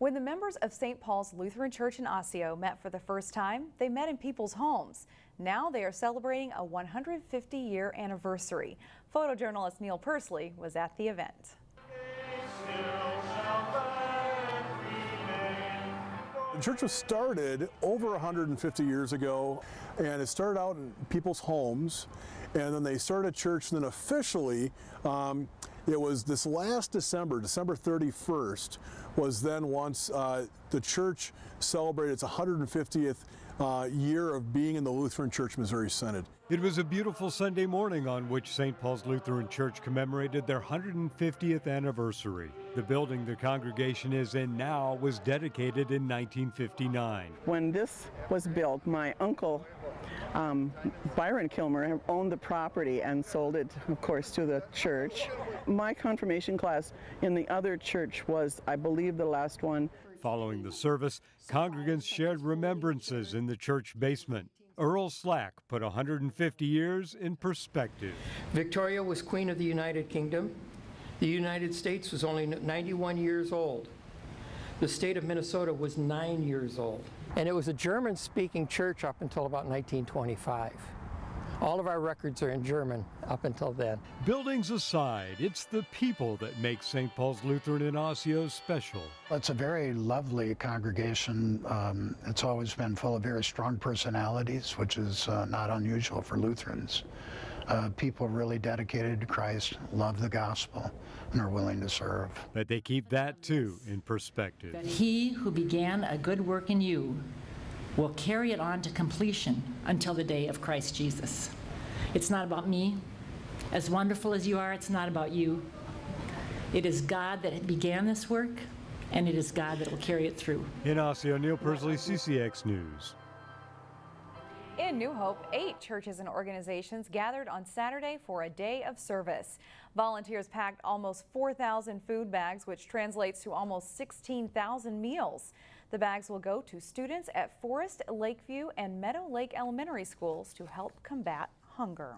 When the members of St. Paul's Lutheran Church in Osseo met for the first time, they met in people's homes. Now they are celebrating a 150-year anniversary. Photojournalist Neil Persley was at the event. The church was started over 150 years ago, and it started out in people's homes, and then they started a church, and then officially it was this last December 31st, was then once the church celebrated its 150th year of being in the Lutheran Church Missouri Synod. It was a beautiful Sunday morning on which St. Paul's Lutheran Church commemorated their 150th anniversary. The building the congregation is in now was dedicated in 1959. When this was built, my uncle, Byron Kilmer, owned the property and sold it, of course, to the church. My confirmation class in the other church was, I believe, the last one. Following the service, congregants shared remembrances in the church basement. Earl Slack put 150 years in perspective. Victoria was Queen of the United Kingdom. The United States was only 91 years old. The state of Minnesota was 9 years old. And it was a German-speaking church up until about 1925. All of our records are in German up until then. Buildings aside, it's the people that make St. Paul's Lutheran in Osseo special. It's a very lovely congregation. It's always been full of very strong personalities, which is not unusual for Lutherans. People really dedicated to Christ, love the gospel, and are willing to serve. But they keep that, too, in perspective. He who began a good work in you will carry it on to completion until the day of Christ Jesus. It's not about me. As wonderful as you are, it's not about you. It is God that began this work, and it is God that will carry it through. In Osseo, Neil Persley, CCX News. In New Hope, 8 churches and organizations gathered on Saturday for a day of service. Volunteers packed almost 4,000 food bags, which translates to almost 16,000 meals. The bags will go to students at Forest, Lakeview, and Meadow Lake Elementary Schools to help combat hunger.